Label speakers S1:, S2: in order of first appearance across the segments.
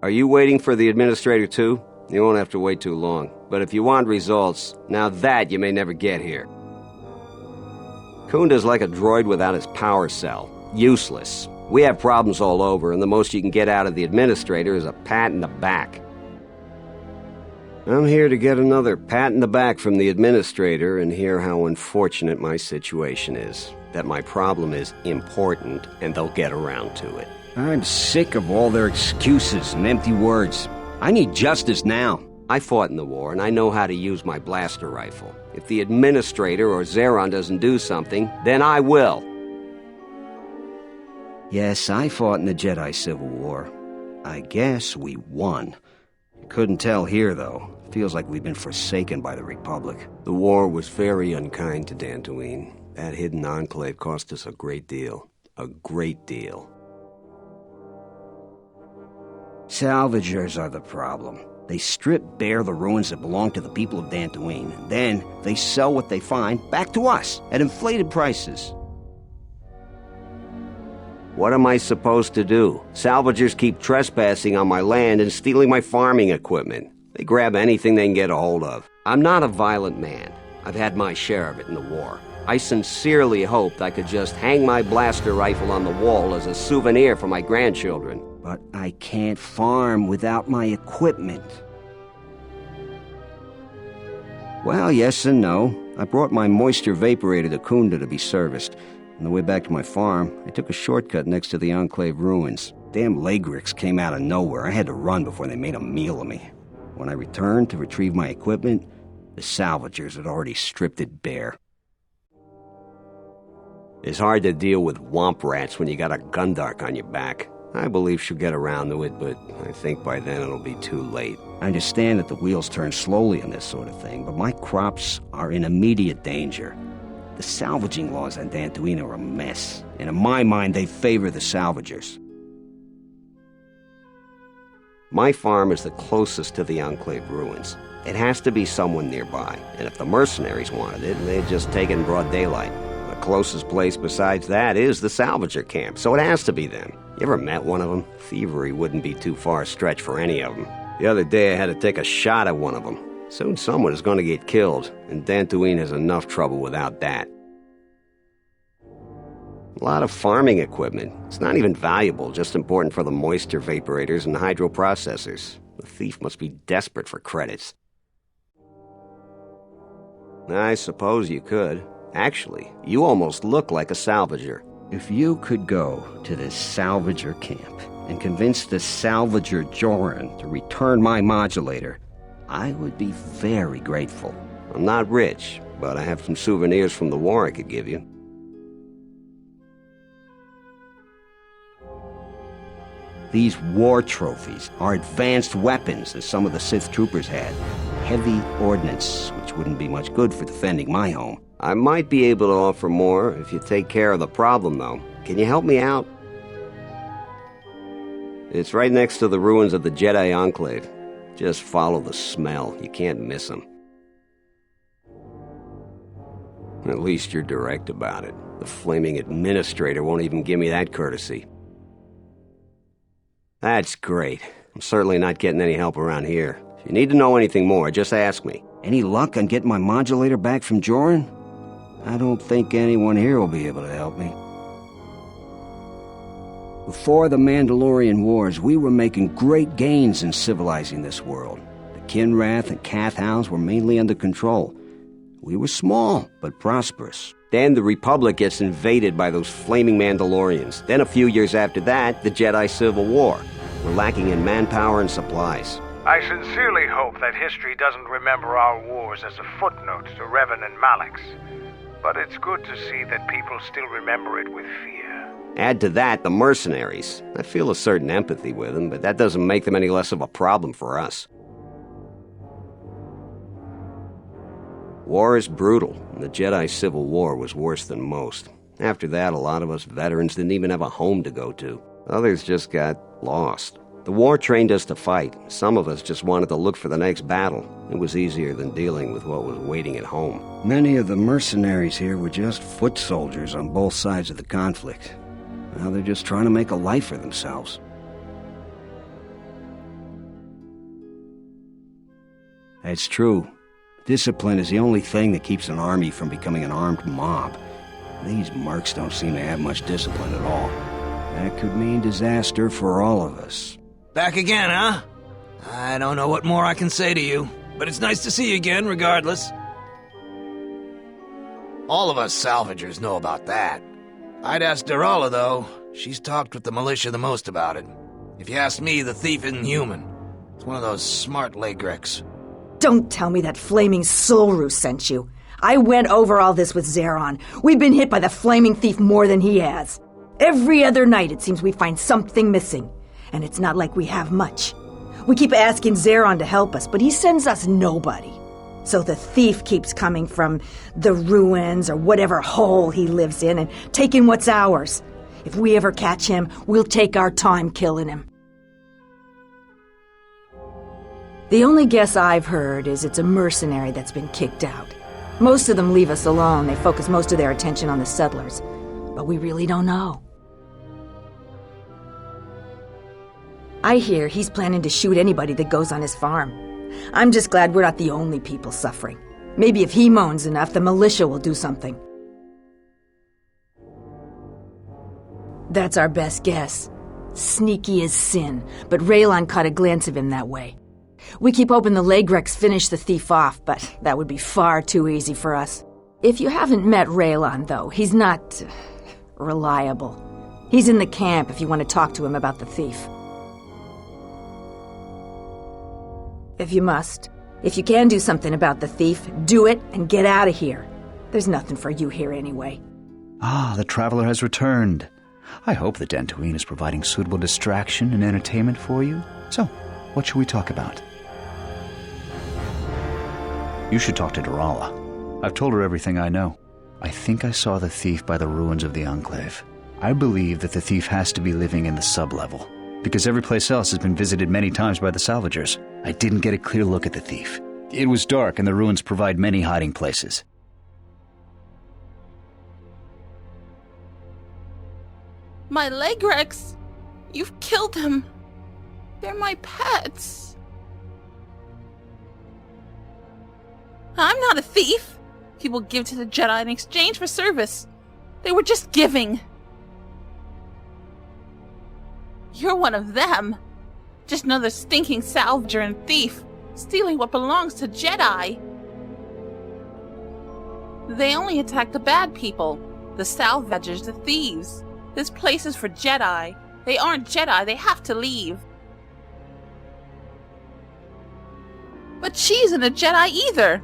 S1: Are you waiting for the administrator too? You won't have to wait too long. But if you want results, now that you may never get here. Kunda's like a droid without his power cell. Useless. We have problems all over, and the most you can get out of the administrator is a pat in the back. I'm here to get another pat in the back from the administrator and hear how unfortunate my situation is. That my problem is important, and they'll get around to it.
S2: I'm sick of all their excuses and empty words. I need justice now.
S1: I fought in the war, and I know how to use my blaster rifle. If the administrator or Zeron doesn't do something, then I will.
S2: Yes, I fought in the Jedi Civil War. I guess we won. You couldn't tell here, though. Feels like we've been forsaken by the Republic.
S1: The war was very unkind to Dantooine. That hidden enclave cost us a great deal. A great deal.
S2: Salvagers are the problem. They strip bare the ruins that belong to the people of Dantooine. Then they sell what they find back to us at inflated prices.
S1: What am I supposed to do? Salvagers keep trespassing on my land and stealing my farming equipment. They grab anything they can get a hold of. I'm not a violent man. I've had my share of it in the war. I sincerely hoped I could just hang my blaster rifle on the wall as a souvenir for my grandchildren.
S2: But I can't farm without my equipment. Well, yes and no. I brought my moisture vaporator to Kunda to be serviced. On the way back to my farm, I took a shortcut next to the Enclave ruins. Damn Lagrix came out of nowhere. I had to run before they made a meal of me. When I returned to retrieve my equipment, the Salvagers had already stripped it bare.
S1: It's hard to deal with womp rats when you got a gundark on your back. I believe she'll get around to it, but I think by then it'll be too late.
S2: I understand that the wheels turn slowly on this sort of thing, but my crops are in immediate danger. The salvaging laws on Dantooine are a mess, and in my mind they favor the Salvagers.
S1: My farm is the closest to the Enclave ruins. It has to be someone nearby, and if the mercenaries wanted it, they'd just take it in broad daylight. The closest place besides that is the Salvager camp, so it has to be them. You ever met one of them? Thievery wouldn't be too far a stretch for any of them. The other day I had to take a shot at one of them. Soon someone is going to get killed, and Dantooine has enough trouble without that. A lot of farming equipment. It's not even valuable, just important for the moisture vaporators and hydroprocessors. The thief must be desperate for credits. I suppose you could. Actually, you almost look like a salvager.
S2: If you could go to this Salvager camp and convince the Salvager Joran to return my modulator, I would be very grateful.
S1: I'm not rich, but I have some souvenirs from the war I could give you.
S2: These war trophies are advanced weapons that some of the Sith troopers had. Heavy ordnance, which wouldn't be much good for defending my home.
S1: I might be able to offer more if you take care of the problem, though. Can you help me out? It's right next to the ruins of the Jedi Enclave. Just follow the smell. You can't miss them. At least you're direct about it. The flaming administrator won't even give me that courtesy. That's great. I'm certainly not getting any help around here. If you need to know anything more, just ask me.
S2: Any luck on getting my modulator back from Joran? I don't think anyone here will be able to help me. Before the Mandalorian Wars, we were making great gains in civilizing this world. The Kinrath and Kath Hounds were mainly under control. We were small, but prosperous.
S1: Then the Republic gets invaded by those flaming Mandalorians. Then a few years after that, the Jedi Civil War. We're lacking in manpower and supplies.
S3: I sincerely hope that history doesn't remember our wars as a footnote to Revan and Malix. But it's good to see that people still remember it with fear.
S1: Add to that the mercenaries. I feel a certain empathy with them, but that doesn't make them any less of a problem for us. War is brutal, and the Jedi Civil War was worse than most. After that, a lot of us veterans didn't even have a home to go to. Others just got lost. The war trained us to fight. Some of us just wanted to look for the next battle. It was easier than dealing with what was waiting at home.
S2: Many of the mercenaries here were just foot soldiers on both sides of the conflict. Now they're just trying to make a life for themselves. That's true. Discipline is the only thing that keeps an army from becoming an armed mob. These mercs don't seem to have much discipline at all. That could mean disaster for all of us.
S4: Back again, huh? I don't know what more I can say to you, but it's nice to see you again regardless. All of us Salvagers know about that. I'd ask Durala, though. She's talked with the militia the most about it. If you ask me, the thief isn't human. It's one of those smart Lagreks.
S5: Don't tell me that flaming Suulru sent you. I went over all this with Zeron. We've been hit by the flaming thief more than he has. Every other night it seems we find something missing. And it's not like we have much. We keep asking Zeron to help us, but he sends us nobody. So the thief keeps coming from the ruins or whatever hole he lives in and taking what's ours. If we ever catch him, we'll take our time killing him. The only guess I've heard is it's a mercenary that's been kicked out. Most of them leave us alone. They focus most of their attention on the settlers. But we really don't know. I hear he's planning to shoot anybody that goes on his farm. I'm just glad we're not the only people suffering. Maybe if he moans enough, the militia will do something. That's our best guess. Sneaky as sin, but Raylan caught a glance of him that way. We keep hoping the Lagreks finish the thief off, but that would be far too easy for us. If you haven't met Raylan, though, he's not reliable. He's in the camp if you want to talk to him about the thief. If you must. If you can do something about the thief, do it and get out of here. There's nothing for you here anyway.
S6: Ah, the traveler has returned. I hope the Dantooine is providing suitable distraction and entertainment for you. So, what should we talk about? You should talk to Durala. I've told her everything I know. I think I saw the thief by the ruins of the Enclave. I believe that the thief has to be living in the sub-level, because every place else has been visited many times by the Salvagers. I didn't get a clear look at the thief. It was dark, and the ruins provide many hiding places.
S7: My Lagreks! You've killed them! They're my pets! I'm not a thief! People give to the Jedi in exchange for service. They were just giving. You're one of them. Just another stinking salvager and thief, stealing what belongs to Jedi. They only attack the bad people, the Salvagers, the thieves. This place is for Jedi. They aren't Jedi, they have to leave. But she isn't a Jedi either.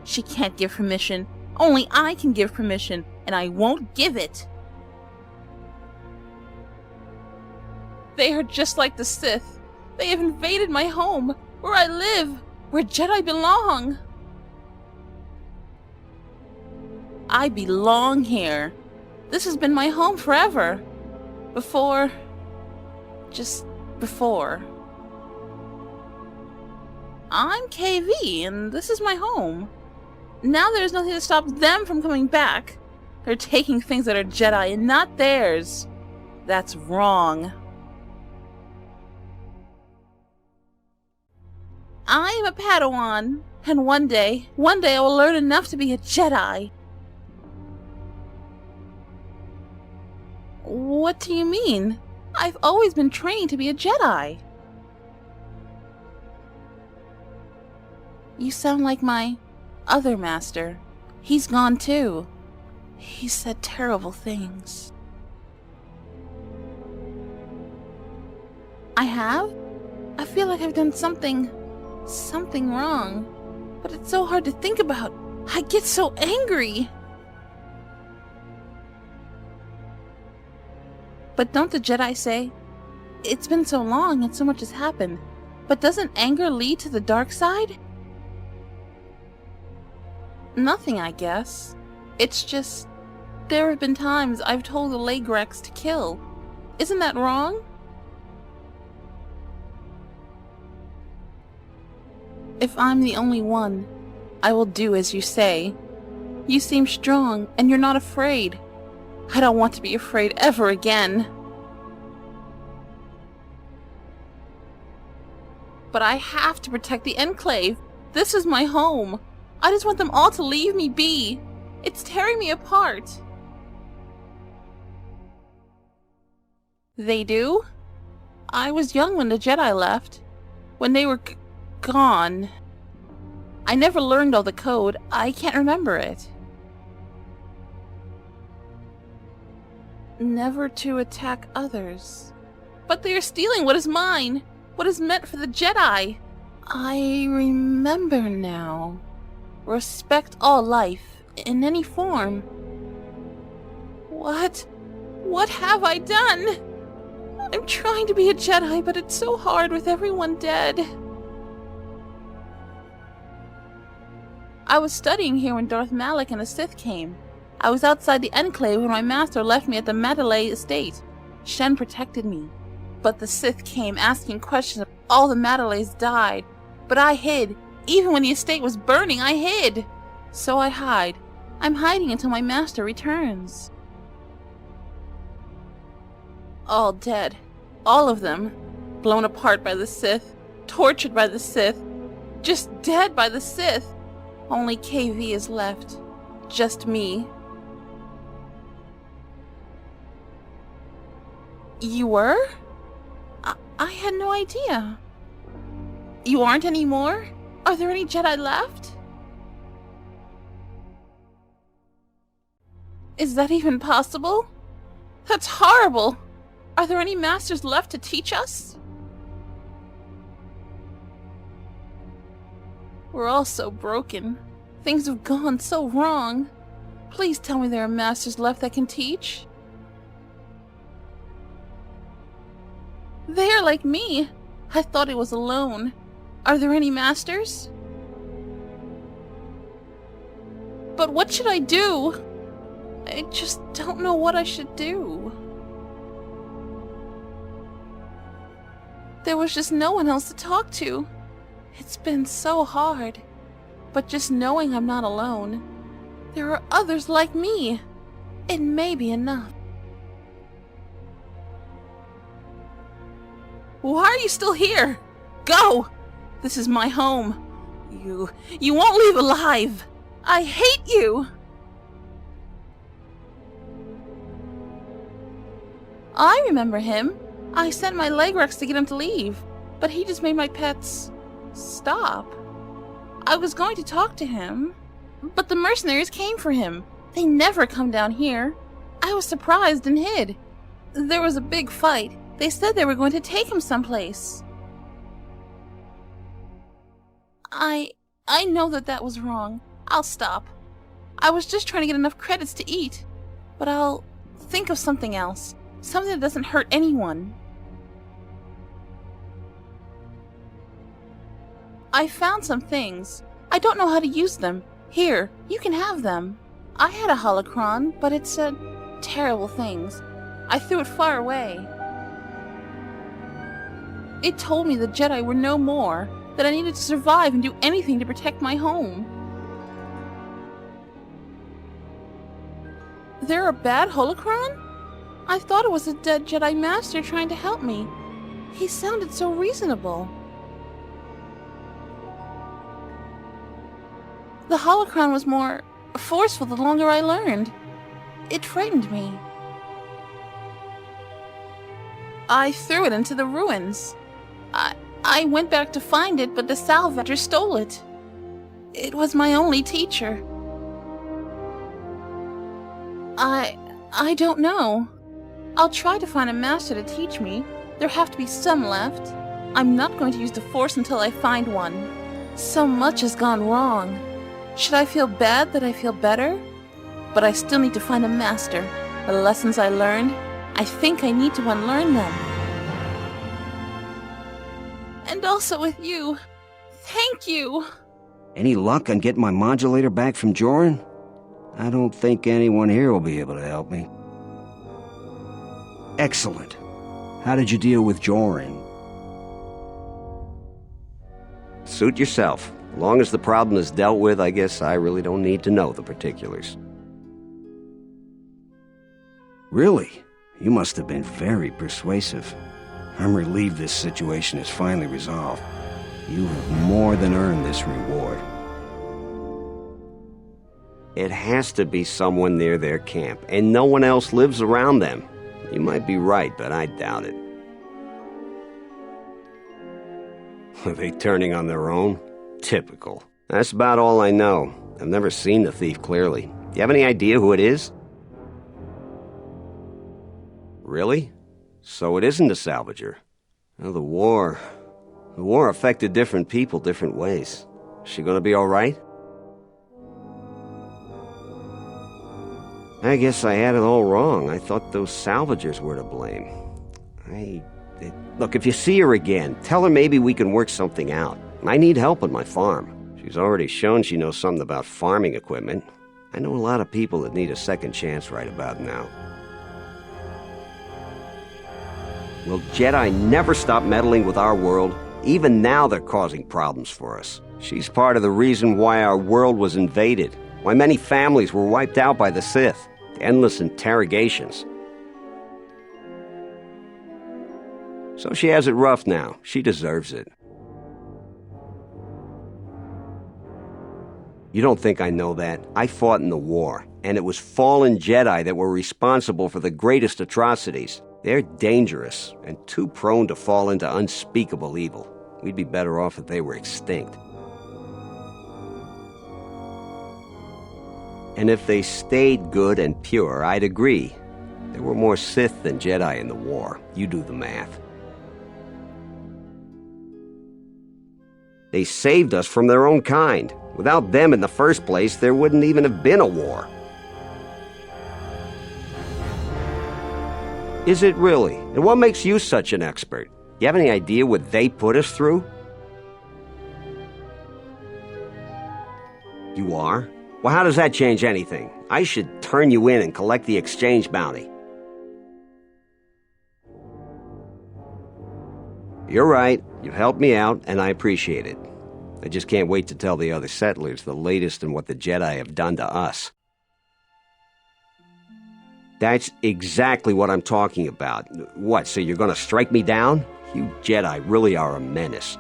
S7: She can't give permission. Only I can give permission, and I won't give it. They are just like the Sith. They have invaded my home, where I live, where Jedi belong. I belong here. This has been my home forever. Just before. I'm Kaevee, and this is my home. Now there's nothing to stop them from coming back. They're taking things that are Jedi and not theirs. That's wrong. I'm a Padawan, and one day I will learn enough to be a Jedi. What do you mean? I've always been trained to be a Jedi. You sound like my other master. He's gone too. He said terrible things. I have? I feel like I've done something wrong. But it's so hard to think about. I get so angry. But don't the Jedi say, it's been so long and so much has happened, but doesn't anger lead to the dark side? Nothing, I guess. It's just, there have been times I've told the Lagreks to kill. Isn't that wrong? If I'm the only one, I will do as you say. You seem strong, and you're not afraid. I don't want to be afraid ever again. But I have to protect the Enclave. This is my home. I just want them all to leave me be. It's tearing me apart. They do? I was young when the Jedi left. When they were gone. I never learned all the code. I can't remember it. Never to attack others. But they are stealing what is mine. What is meant for the Jedi. I remember now. Respect all life, in any form. What? What have I done? I'm trying to be a Jedi, but it's so hard with everyone dead. I was studying here when Darth Malak and the Sith came. I was outside the Enclave when my master left me at the Mandalay estate. Shen protected me. But the Sith came asking questions. All the Mandalays died. But I hid. Even when the estate was burning, I hid. So I hide. I'm hiding until my master returns. All dead. All of them. Blown apart by the Sith. Tortured by the Sith. Just dead by the Sith. Only Kaevee is left. Just me. You were? I had no idea. You aren't anymore? Are there any Jedi left? Is that even possible? That's horrible! Are there any masters left to teach us? We're all so broken. Things have gone so wrong. Please tell me there are masters left that can teach. They are like me. I thought I was alone. Are there any masters? But what should I do? I just don't know what I should do. There was just no one else to talk to. It's been so hard. But just knowing I'm not alone. There are others like me. It may be enough. Why are you still here? Go! This is my home. You won't leave alive. I hate you! I remember him. I sent my Legrex to get him to leave, but he just made my pets stop. I was going to talk to him, but the mercenaries came for him. They never come down here. I was surprised and hid. There was a big fight. They said they were going to take him someplace. I know that was wrong. I'll stop. I was just trying to get enough credits to eat. But I'll think of something else. Something that doesn't hurt anyone. I found some things. I don't know how to use them. Here, you can have them. I had a holocron, but it said terrible things. I threw it far away. It told me the Jedi were no more, that I needed to survive and do anything to protect my home. They're a bad holocron? I thought it was a dead Jedi Master trying to help me. He sounded so reasonable. The holocron was more forceful the longer I learned. It frightened me. I threw it into the ruins. I went back to find it, but the Salvagers stole it. It was my only teacher. I don't know. I'll try to find a master to teach me. There have to be some left. I'm not going to use the Force until I find one. So much has gone wrong. Should I feel bad that I feel better? But I still need to find a master. The lessons I learned, I think I need to unlearn them. And also with you. Thank you!
S2: Any luck on getting my modulator back from Joran? I don't think anyone here will be able to help me. Excellent. How did you deal with Joran?
S1: Suit yourself. As long as the problem is dealt with, I guess I really don't need to know the particulars.
S2: Really? You must have been very persuasive. I'm relieved this situation is finally resolved. You've more than earned this reward.
S1: It has to be someone near their camp, and no one else lives around them. You might be right, but I doubt it. Are they turning on their own? Typical. That's about all I know. I've never seen the thief clearly. Do you have any idea who it is? Really? So it isn't a salvager. Well, the war affected different people different ways. Is she gonna be all right? I guess I had it all wrong. I thought those salvagers were to blame. Look, if you see her again, tell her maybe we can work something out. I need help on my farm. She's already shown she knows something about farming equipment. I know a lot of people that need a second chance right about now. Will Jedi never stop meddling with our world? Even now they're causing problems for us. She's part of the reason why our world was invaded, why many families were wiped out by the Sith, the endless interrogations. So she has it rough now. She deserves it. You don't think I know that? I fought in the war, and it was fallen Jedi that were responsible for the greatest atrocities. They're dangerous and too prone to fall into unspeakable evil. We'd be better off if they were extinct. And if they stayed good and pure, I'd agree. There were more Sith than Jedi in the war. You do the math. They saved us from their own kind. Without them in the first place, there wouldn't even have been a war. Is it really? And what makes you such an expert? You have any idea what they put us through? You are? Well, how does that change anything? I should turn you in and collect the exchange bounty. You're right. You've helped me out, and I appreciate it. I just can't wait to tell the other settlers the latest in what the Jedi have done to us. That's exactly what I'm talking about. What, so you're gonna strike me down? You Jedi really are a menace.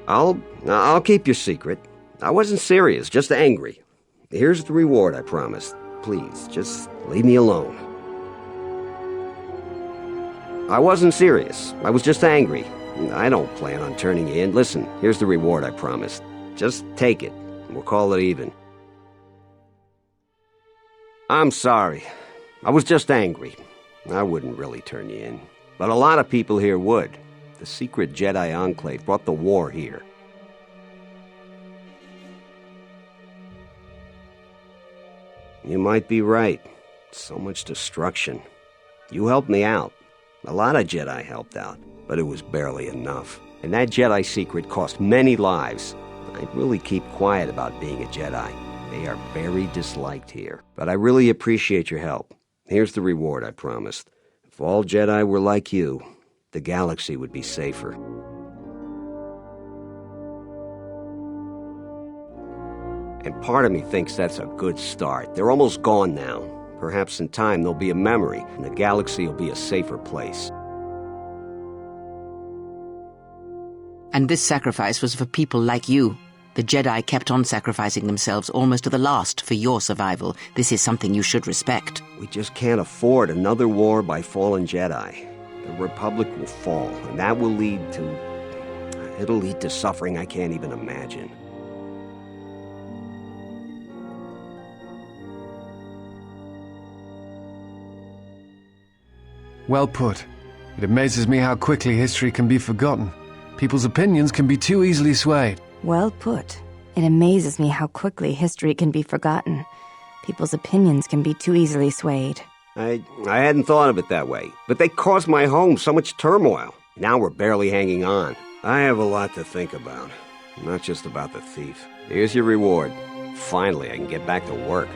S1: I'll keep your secret. I wasn't serious, just angry. Here's the reward I promised. Please, just leave me alone. I wasn't serious. I was just angry. I don't plan on turning you in. Listen, here's the reward I promised. Just take it. We'll call it even. I'm sorry. I was just angry. I wouldn't really turn you in. But a lot of people here would. The secret Jedi Enclave brought the war here. You might be right. So much destruction. You helped me out. A lot of Jedi helped out, but it was barely enough. And that Jedi secret cost many lives. I'd really keep quiet about being a Jedi. They are very disliked here. But I really appreciate your help. Here's the reward I promised. If all Jedi were like you, the galaxy would be safer. And part of me thinks that's a good start. They're almost gone now. Perhaps in time there'll be a memory, and the galaxy will be a safer place.
S8: And this sacrifice was for people like you. The Jedi kept on sacrificing themselves almost to the last for your survival. This is something you should respect.
S1: We just can't afford another war by fallen Jedi. The Republic will fall, and that will lead to... it'll lead to suffering I can't even imagine.
S9: Well put. It amazes me how quickly history can be forgotten. People's opinions can be too easily swayed.
S10: Well put. It amazes me how quickly history can be forgotten. People's opinions can be too easily swayed.
S1: I hadn't thought of it that way, but they caused my home so much turmoil. Now we're barely hanging on. I have a lot to think about, not just about the thief. Here's your reward. Finally, I can get back to work.